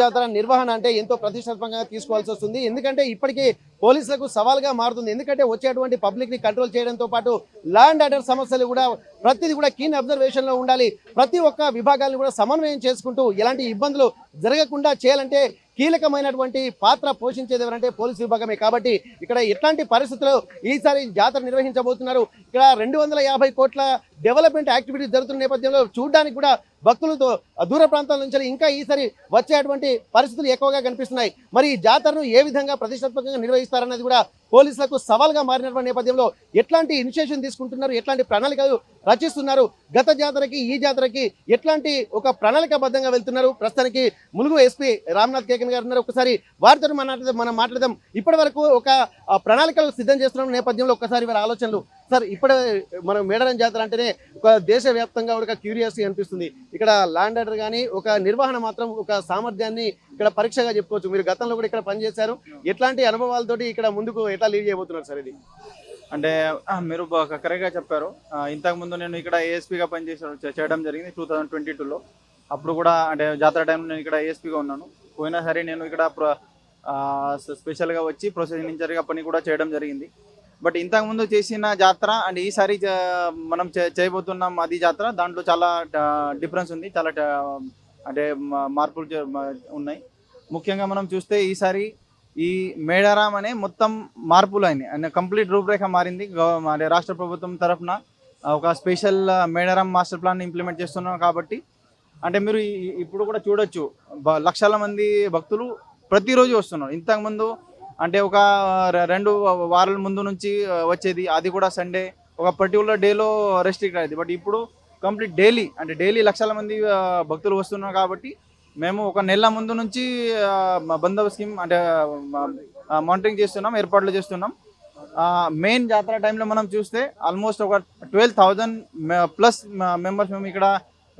జాతర నిర్వహణ అంటే ఎంతో ప్రతిష్టాత్మకంగా తీసుకోవాల్సి వస్తుంది. ఎందుకంటే ఇప్పటికీ పోలీసులకు సవాల్గా మారుతుంది. ఎందుకంటే వచ్చేటువంటి పబ్లిక్ ని కంట్రోల్ చేయడంతో పాటు లా అండ్ ఆర్డర్ సమస్యలు కూడా ప్రతిదీ కూడా కీన్ అబ్జర్వేషన్ లో ఉండాలి. ప్రతి ఒక్క విభాగాలను కూడా సమన్వయం చేసుకుంటూ ఎలాంటి ఇబ్బందులు జరగకుండా చేయాలంటే కీలకమైనటువంటి పాత్ర పోషించేది ఎవరంటే పోలీసు విభాగమే. కాబట్టి ఇక్కడ ఎట్లాంటి పరిస్థితుల్లో ఈసారి జాతర నిర్వహించబోతున్నారు. ఇక్కడ 250 కోట్ల డెవలప్మెంట్ యాక్టివిటీస్ జరుగుతున్న నేపథ్యంలో చూడడానికి కూడా భక్తులతో దూర ప్రాంతాల నుంచి ఇంకా ఈసారి వచ్చేటువంటి పరిస్థితులు ఎక్కువగా కనిపిస్తున్నాయి. మరి ఈ జాతరను ఏ విధంగా ప్రతిష్టాత్మకంగా నిర్వహిస్తారన్నది కూడా పోలీసులకు సవాల్గా మారినటువంటి నేపథ్యంలో ఎట్లాంటి ఇనిషియేషన్ తీసుకుంటున్నారు, ఎట్లాంటి ప్రణాళికలు రచిస్తున్నారు, గత జాతరకి ఈ జాతరకి ఎట్లాంటి ఒక ప్రణాళికాబద్ధంగా వెళ్తున్నారు. ప్రస్తుతానికి ములుగు ఎస్పీ రామ్నాథ్ కేకన్ గారు ఉన్నారు. ఒకసారి వారితో మనం మాట్లాడదాం. ఇప్పటి వరకు ఒక ప్రణాళికలు సిద్ధం చేస్తున్న నేపథ్యంలో ఒక్కసారి వారి ఆలోచనలు. సార్, ఇప్పుడే మనం మేడారం జాతర అంటేనే ఒక దేశవ్యాప్తంగా ఒక క్యూరియాసిటీ అనిపిస్తుంది. ఇక్కడ ల్యాండ్ ఆర్డర్ కానీ ఒక నిర్వహణ మాత్రం ఒక సామర్థ్యాన్ని ఇక్కడ పరీక్షగా చెప్పుకోవచ్చు. మీరు గతంలో కూడా ఇక్కడ పనిచేశారు. ఎట్లాంటి అనుభవాలతోటి ఇక్కడ ముందుకు ఎట్లా లీడ్ చేయబోతున్నారు సార్? ఇది అంటే మీరు కరెక్ట్గా చెప్పారు. ఇంతకుముందు నేను ఇక్కడ ఏఎస్పీగా చేయడం జరిగింది 2022లో. అప్పుడు కూడా అంటే జాతర టైంలో నేను ఇక్కడ ఏఎస్పీగా ఉన్నాను. పోయినా సరే నేను ఇక్కడ స్పెషల్గా వచ్చి ప్రొసెసింగ్ ఇన్ఛార్జ్గా పని కూడా చేయడం జరిగింది. బట్ ఇంతకుముందు చేసిన జాతర అండ్ ఈసారి మనం చేయబోతున్నాం అది జాతర, దాంట్లో చాలా డిఫరెన్స్ ఉంది. చాలా అంటే మార్పులు ఉన్నాయి. ముఖ్యంగా మనం చూస్తే ఈసారి ఈ మేడారం అనే మొత్తం మార్పులు అయినాయి అండ్ కంప్లీట్ రూపురేఖ మారింది. అంటే రాష్ట్ర ప్రభుత్వం తరఫున ఒక special Medaram master plan implement చేస్తున్నాం. కాబట్టి అంటే మీరు ఇప్పుడు కూడా చూడొచ్చు, లక్షల మంది భక్తులు ప్రతిరోజు వస్తున్నారు. ఇంతకుముందు అంటే ఒక 2 వారాల ముందు నుంచి వచ్చేది, అది కూడా సండే ఒక పర్టికులర్ డేలో రెస్ట్రిక్ట్ అయ్యేది. బట్ ఇప్పుడు కంప్లీట్ డైలీ లక్షల మంది భక్తులు వస్తున్నారు. కాబట్టి మేము ఒక నెల ముందు నుంచి బందోబస్తు స్కీమ్ అంటే మానిటరింగ్ చేస్తున్నాం, ఏర్పాట్లు చేస్తున్నాం. మెయిన్ జాతర టైంలో మనం చూస్తే ఆల్మోస్ట్ ఒక 12,000+ మెంబర్స్ మేము ఇక్కడ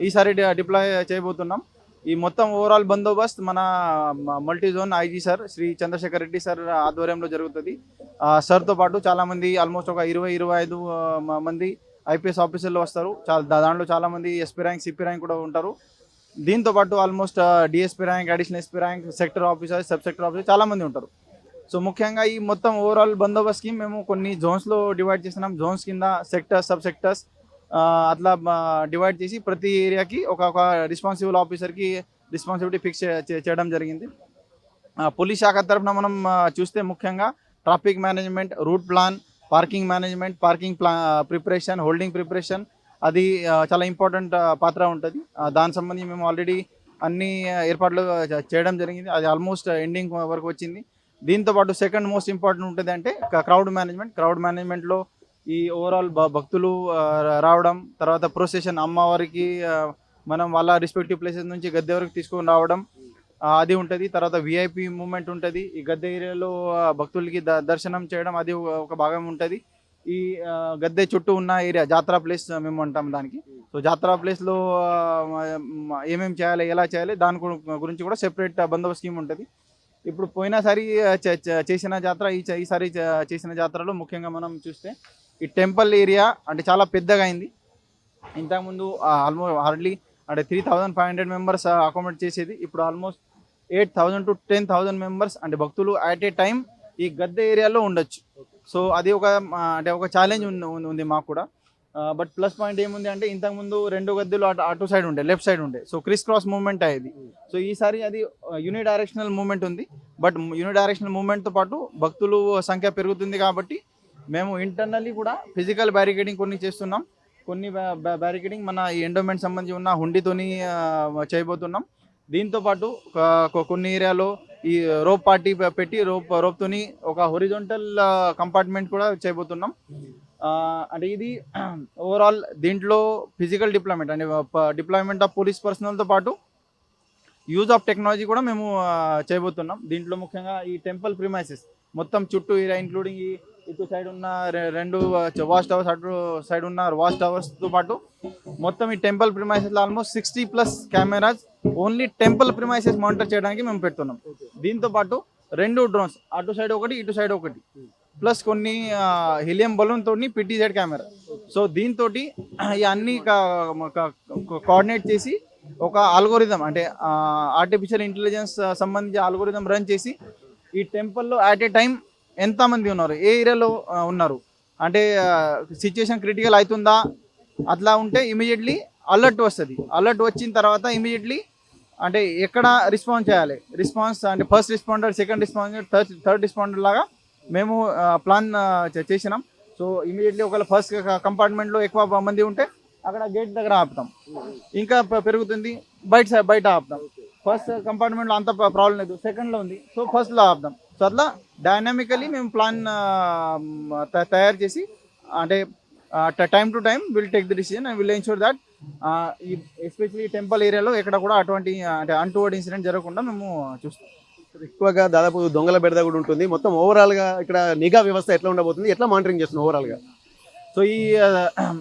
ఈసారి డిప్లాయ్ చేయబోతున్నాం. ఈ మొత్తం ఓవరాల్ బందోబస్త్ మన multi zone IG sir Shri Chandrashekar Reddy sir ఆధ్వర్యంలో జరుగుతుంది. సార్తో పాటు చాలామంది ఆల్మోస్ట్ ఒక 20-25 మంది ఐపీఎస్ ఆఫీసర్లు వస్తారు. దాంట్లో చాలామంది ఎస్పీ ర్యాంక్, సిపి ర్యాంక్ కూడా ఉంటారు. దీంతో పాటు almost DSP rank, additional SP rank, sector officer, sub sector officer చాలామంది ఉంటారు. సో ముఖ్యంగా ఈ మొత్తం ఓవరాల్ బందోబస్తుకి మేము కొన్ని జోన్స్లో డివైడ్ చేస్తున్నాం. జోన్స్ కింద సెక్టర్స్, సబ్ సెక్టర్స్ అట్లా డివైడ్ చేసి ప్రతి ఏరియాకి ఒక రెస్పాన్సిబుల్ ఆఫీసర్కి రెస్పాన్సిబిలిటీ ఫిక్స్ చేయడం జరిగింది. పోలీస్ శాఖ తరఫున మనం చూస్తే ముఖ్యంగా traffic management, route plan, parking management, parking preparation, holding preparation, అది చాలా ఇంపార్టెంట్ పాత్ర ఉంటుంది. దానికి సంబంధించి మేము ఆల్రెడీ అన్ని ఏర్పాట్లు చేయడం జరిగింది. అది ఆల్మోస్ట్ ఎండింగ్ వరకు వచ్చింది. దీంతోపాటు సెకండ్ మోస్ట్ ఇంపార్టెంట్ ఉంటుంది అంటే క్రౌడ్ మేనేజ్మెంట్లో ఈ ఓవరాల్ భక్తులు రావడం, తర్వాత ప్రొసెషన్ అమ్మవారికి మనం వాళ్ళ రెస్పెక్టివ్ ప్లేసెస్ నుంచి గద్దె వరకు తీసుకొని రావడం, అది ఉంటుంది. తర్వాత విఐపి మూమెంట్ ఉంటుంది. ఈ గద్దె ఏరియాలో భక్తులకి దర్శనం చేయడం, అది ఒక భాగం ఉంటుంది. ఈ గద్దె చుట్టూ ఉన్న ఏరియా జాతర ప్లేస్ మేము అంటాం దానికి. సో జాతర ప్లేస్లో ఏమేమి చేయాలి, ఎలా చేయాలి, దాని గురించి కూడా సెపరేట్ బందోబస్తు స్కీమ్ ఉంటుంది. ఇప్పుడు పోయినసారి చేసిన జాతర, ఈసారి చేసిన జాతరలో ముఖ్యంగా మనం చూస్తే ఈ టెంపుల్ ఏరియా అంటే చాలా పెద్దగా అయింది. ఇంతకుముందు ఆల్మోస్ట్ హార్డ్లీ అంటే 3,500 మెంబర్స్ అకామిడేట్ చేసేది. ఇప్పుడు ఆల్మోస్ట్ 8,000 to 10,000 మెంబర్స్ అంటే భక్తులు అట్ ఏ టైం ఈ గద్దె ఏరియాలో ఉండొచ్చు. సో అది ఒక ఛాలెంజ్ ఉంది మాకు కూడా. బట్ ప్లస్ పాయింట్ ఏముంది అంటే ఇంతకుముందు 2 గద్దెలు అటు సైడ్ ఉండే, లెఫ్ట్ సైడ్ ఉండే. సో క్రిస్ క్రాస్ మూవ్మెంట్ అయ్యేది. సో ఈసారి అది యూనిడైరెక్షనల్ మూవ్మెంట్ ఉంది. బట్ యూనిడైరెక్షనల్ మూవ్మెంట్తో పాటు భక్తులు సంఖ్య పెరుగుతుంది. కాబట్టి మేము ఇంటర్నల్లీ కూడా ఫిజికల్ బ్యారికేడింగ్ కొన్ని చేస్తున్నాం. కొన్ని బ్యారికేడింగ్ మన ఈ ఎండోమెంట్ సంబంధించి ఉన్న హుండీతోని చేయబోతున్నాం. దీంతోపాటు కొన్ని ఏరియాలో ఈ రోప్ పార్టీ పెట్టి రోప్తోని ఒక హొరిజోంటల్ కంపార్ట్మెంట్ కూడా చేయబోతున్నాం. అంటే ఇది ఓవరాల్ దీంట్లో ఫిజికల్ డిప్లాయ్మెంట్ అంటే డిప్లాయ్మెంట్ ఆఫ్ పోలీస్ పర్సనల్తో పాటు యూజ్ ఆఫ్ టెక్నాలజీ కూడా మేము చేయబోతున్నాం. దీంట్లో ముఖ్యంగా ఈ టెంపుల్ ప్రిమైసెస్ మొత్తం చుట్టూ ఏరియా ఇంక్లూడింగ్ ఈ ఇటు సైడ్ ఉన్న 2 వాచ్ టవర్స్, అటు సైడ్ ఉన్న వాచ్ టవర్స్తో పాటు మొత్తం ఈ టెంపుల్ ప్రిమైసెస్లో almost 60+ cameras only temple premises monitor చేయడానికి మేము పెడుతున్నాం. దీంతో పాటు 2 డ్రోన్స్, అటు సైడ్ ఒకటి, ఇటు సైడ్ ఒకటి, ప్లస్ కొన్ని హీలియం బలూన్ తోటి PTZ కెమెరా. సో దీంతో అన్ని కోఆర్డినేట్ చేసి ఒక ఆల్గోరిథం అంటే ఆర్టిఫిషియల్ ఇంటెలిజెన్స్ సంబంధించి ఆల్గోరిథం రన్ చేసి ఈ టెంపుల్లో అట్ ఏ టైం ఎంతమంది ఉన్నారు, ఏ ఏరియాలో ఉన్నారు, అంటే సిచ్యుయేషన్ క్రిటికల్ అవుతుందా, అట్లా ఉంటే ఇమీడియట్లీ అలర్ట్ వస్తుంది. అలర్ట్ వచ్చిన తర్వాత ఇమీడియట్లీ అంటే ఎక్కడ రెస్పాన్స్ చేయాలి, రెస్పాన్స్ అంటే first responder, second responder, third responder లాగా మేము ప్లాన్ చేసినాం. సో ఇమీడియట్లీ ఒకవేళ ఫస్ట్ కంపార్ట్మెంట్లో ఎక్కువ మంది ఉంటే అక్కడ గేట్ దగ్గర ఆపుతాం, ఇంకా పెరుగుతుంది బయట ఆపుతాం. ఫస్ట్ కంపార్ట్మెంట్లో అంత ప్రాబ్లం లేదు, సెకండ్లో ఉంది, సో ఫస్ట్లో ఆపుతాం. సో అట్లా డైనామికలీ మేము ప్లాన్ తయారు చేసి అంటే time to time will take the decision and will ensure that especially temple ఏరియాలో ఎక్కడ కూడా అటువంటి అంటే అన్టువర్డ్ ఇన్సిడెంట్ జరగకుండా మేము చూస్తాం. ఎక్కువగా దాదాపు దొంగల బెడద కూడా ఉంటుంది. మొత్తం ఓవరాల్గా ఇక్కడ నిఘా వ్యవస్థ ఎట్లా ఉండబోతుంది, ఎట్లా మానిటరింగ్ చేస్తున్నాం ఓవరాల్గా? సో ఈ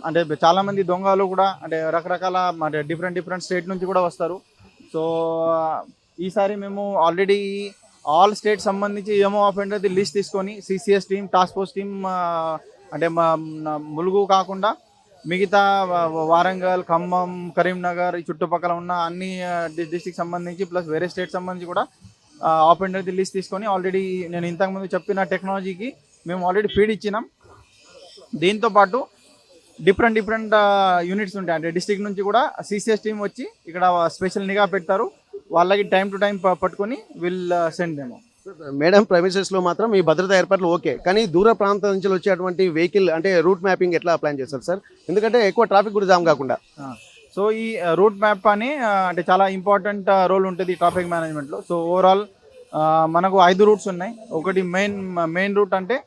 అంటే చాలామంది దొంగలు కూడా అంటే రకరకాల అంటే డిఫరెంట్ స్టేట్ నుంచి కూడా వస్తారు. సో ఈసారి మేము ఆల్రెడీ ఆల్ స్టేట్ సంబంధించి ఏమో ఆఫెండర్ లిస్ట్ తీసుకొని CCS team, task force team అంటే ములుగు కాకుండా మిగతా వారంగల్, ఖమ్మం, కరీంనగర్ ఈ చుట్టుపక్కల ఉన్న అన్ని డిస్ట్రిక్ట్ సంబంధించి ప్లస్ వేరే స్టేట్ సంబంధించి కూడా ఆఫెండర్ లిస్ట్ తీసుకొని ఆల్రెడీ నేను ఇంతకుముందు చెప్పిన టెక్నాలజీకి మేము ఆల్రెడీ ఫీడ్ ఇచ్చినాం. దీంతోపాటు డిఫరెంట్ యూనిట్స్ ఉంటాయి, అంటే డిస్ట్రిక్ట్ నుంచి కూడా సిసిఎస్ టీం వచ్చి ఇక్కడ స్పెషల్ నిఘా పెడతారు. వాళ్ళకి టైం టు టైం పట్టుకొని విల్ సెండ్ దేమో. మేడం ప్రైమిసెస్లో మాత్రం ఈ భద్రతా ఏర్పాట్లు ఓకే, కానీ దూర ప్రాంతం నుంచి వచ్చేటువంటి వెహికల్ అంటే రూట్ మ్యాపింగ్ ఎట్లా ప్లాన్ చేస్తారు సార్? ఎందుకంటే ఎక్కువ ట్రాఫిక్ కూడా జామ్ కాకుండా. సో ఈ రూట్ మ్యాప్ అని అంటే చాలా ఇంపార్టెంట్ రోల్ ఉంటుంది ట్రాఫిక్ మేనేజ్మెంట్లో. సో ఓవరాల్ మనకు 5 రూట్స్ ఉన్నాయి. ఒకటి మెయిన్ రూట్ అంటే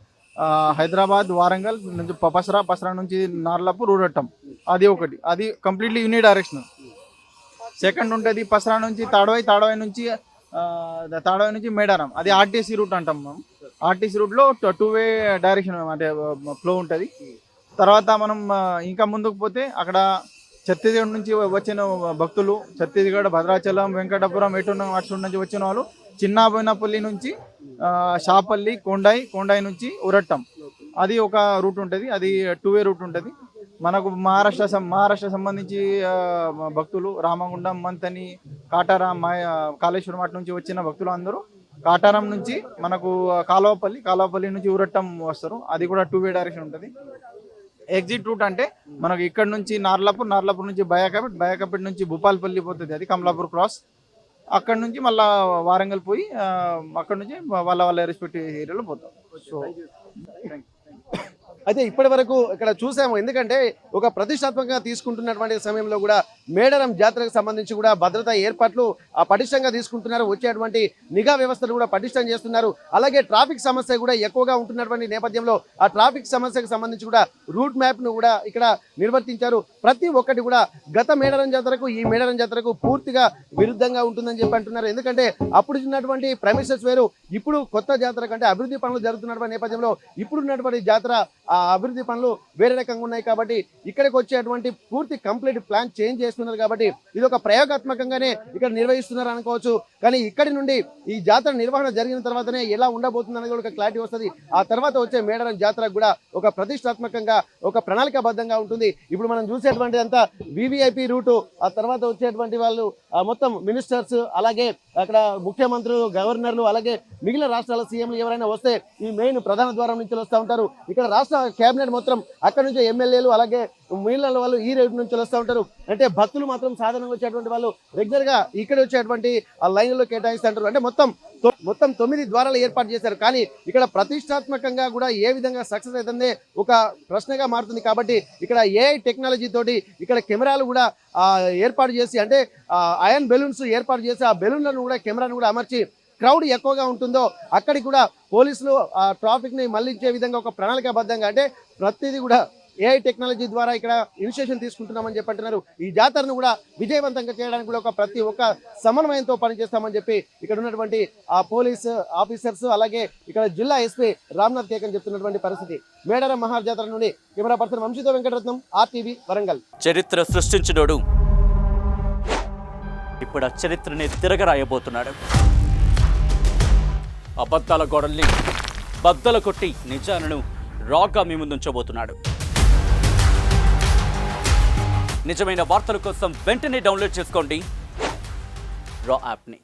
హైదరాబాద్, వారంగల్ నుంచి పసరా నుంచి నార్లాపూర్, రూరట్టం, అది ఒకటి, అది కంప్లీట్లీ యూని డైరెక్షన్. సెకండ్ ఉంటుంది పసరా నుంచి తాడవాయి నుంచి మేడారం, అది ఆర్టీసీ రూట్ అంటాం మనం. ఆర్టీసీ రూట్లో 2-వే డైరెక్షన్ అంటే ఫ్లో ఉంటుంది. తర్వాత మనం ఇంకా ముందుకు పోతే అక్కడ ఛత్తీస్గఢ్ నుంచి వచ్చిన భక్తులు, ఛత్తీస్గఢ్, భద్రాచలం, వెంకటపురం, అటు నుంచి వచ్చిన వాళ్ళు చిన్నబోయినపల్లి నుంచి షాపల్లి, కొండాయి నుంచి ఉరట్టం, అది ఒక రూట్ ఉంటుంది, అది 2-వే రూట్ ఉంటుంది. మనకు మహారాష్ట్ర సంబంధించి భక్తులు రామగుండం, మంతని, కాటారం, కాళేశ్వరం అటు నుంచి వచ్చిన భక్తులు అందరూ కాటారం నుంచి మనకు కాలువపల్లి నుంచి ఉరట్టం వస్తారు, అది కూడా 2-వే డైరెక్షన్ ఉంటుంది. ఎగ్జిట్ రూట్ అంటే మనకు ఇక్కడ నుంచి నార్లాపూర్ నుంచి బయాకపేట్ నుంచి భూపాల్పల్లి పోతుంది, అది కమలాపూర్ క్రాస్. అక్కడ నుంచి మళ్ళీ వారంగల్ పోయి అక్కడ నుంచి వాళ్ళ రెస్పెక్టివ్ ఏరియాలో పోతాం. సో అయితే ఇప్పటి వరకు ఇక్కడ చూసాము, ఎందుకంటే ఒక ప్రతిష్టాత్మకంగా తీసుకుంటున్నటువంటి సమయంలో కూడా మేడారం జాతరకు సంబంధించి కూడా భద్రతా ఏర్పాట్లు పటిష్టంగా తీసుకుంటున్నారు. వచ్చేటువంటి నిఘా వ్యవస్థలు కూడా పటిష్టం చేస్తున్నారు. అలాగే ట్రాఫిక్ సమస్య కూడా ఎక్కువగా ఉంటున్నటువంటి నేపథ్యంలో ఆ ట్రాఫిక్ సమస్యకు సంబంధించి కూడా రూట్ మ్యాప్ను కూడా ఇక్కడ నిర్వర్తించారు. ప్రతి ఒక్కటి కూడా గత మేడారం జాతరకు ఈ మేడారం జాతరకు పూర్తిగా విరుద్ధంగా ఉంటుందని చెప్పి అంటున్నారు. ఎందుకంటే అప్పుడు ఉన్నటువంటి ప్రైమిసెస్ వేరు, ఇప్పుడు కొత్త జాతర కంటే అభివృద్ధి పనులు జరుగుతున్నటువంటి నేపథ్యంలో ఇప్పుడున్నటువంటి జాతర ఆ అభివృద్ధి పనులు వేరే రకంగా ఉన్నాయి. కాబట్టి ఇక్కడికి వచ్చేటువంటి పూర్తి కంప్లీట్ ప్లాన్ చేంజ్ చేస్తున్నారు. కాబట్టి ఇది ఒక ప్రయోగాత్మకంగానే ఇక్కడ నిర్వహిస్తున్నారు అనుకోవచ్చు. కానీ ఇక్కడి నుండి ఈ జాతర నిర్వహణ జరిగిన తర్వాతనే ఎలా ఉండబోతుందనేది కూడా ఒక క్లారిటీ వస్తుంది. ఆ తర్వాత వచ్చే మేడారం జాతరకు కూడా ఒక ప్రతిష్టాత్మకంగా ఒక ప్రణాళికాబద్ధంగా ఉంటుంది. ఇప్పుడు మనం చూసేటువంటి అంతా వివిఐపి రూటు, ఆ తర్వాత వచ్చేటువంటి వాళ్ళు మొత్తం మినిస్టర్స్, అలాగే అక్కడ ముఖ్యమంత్రులు, గవర్నర్లు, అలాగే మిగిలిన రాష్ట్రాల సీఎంలు ఎవరైనా వస్తే ఈ మెయిన్ ప్రధాన ద్వారం నుంచి వస్తూ ఉంటారు. ఇక్కడ రాష్ట్ర కేబినెట్ మొత్తం అక్కడ నుంచి ఎమ్మెల్యేలు, అలాగే మిగిలిన వాళ్ళు ఈ రేటు నుంచి వస్తూ ఉంటారు. అంటే భక్తులు మాత్రం సాధారణంగా వచ్చేటువంటి వాళ్ళు రెగ్యులర్గా ఇక్కడ వచ్చేటువంటి ఆ లైన్లో కేటాయిస్తుంటారు. అంటే మొత్తం 9 ద్వారాలు ఏర్పాటు చేశారు. కానీ ఇక్కడ ప్రతిష్టాత్మకంగా కూడా ఏ విధంగా సక్సెస్ అవుతుందే ఒక ప్రశ్నగా మారుతుంది. కాబట్టి ఇక్కడ ఏఐ టెక్నాలజీ తోటి ఇక్కడ కెమెరాలు కూడా ఏర్పాటు చేసి, అంటే అయన్ బెలూన్స్ ఏర్పాటు చేసి ఆ బెలూన్లను కూడా కెమెరాను కూడా అమర్చి క్రౌడ్ ఎక్కువగా ఉంటుందో అక్కడికి కూడా పోలీసులు ఆ ట్రాఫిక్ని మళ్లించే విధంగా ఒక ప్రణాళికాబద్ధంగా, అంటే ప్రతిదీ కూడా ఏఐ టెక్నాలజీ ద్వారా ఇక్కడ ఇనిషియేషన్ తీసుకుంటున్నామని చెప్పంటున్నారు. ఈ జాతరను కూడా విజయవంతంగా చేయడానికి కూడా ప్రతి ఒక్క సమన్వయంతో పనిచేస్తామని చెప్పి ఇక్కడ ఉన్నటువంటి ఆ పోలీస్ ఆఫీసర్స్, అలాగే ఇక్కడ జిల్లా ఎస్పీ రామ్నాథ్ కేకన్ చెప్తున్నటువంటి పరిస్థితి. మేడారం మహాజాతర నుండి కెమెరా పర్సన్ వంశీతో వెంకటరత్నం, RTV వరంగల్. చరిత్ర సృష్టించినోడు ఇప్పుడు ఆ చరిత్రని తిరగరాయబోతున్నాడు. అబద్ధాల గోడల్ని బద్దలు కొట్టి నిజాలను రాగా మీ ముందుంచబోతున్నాడు. నిజమైన వార్తల కోసం వెంటనే డౌన్లోడ్ చేసుకోండి రా యాప్ని.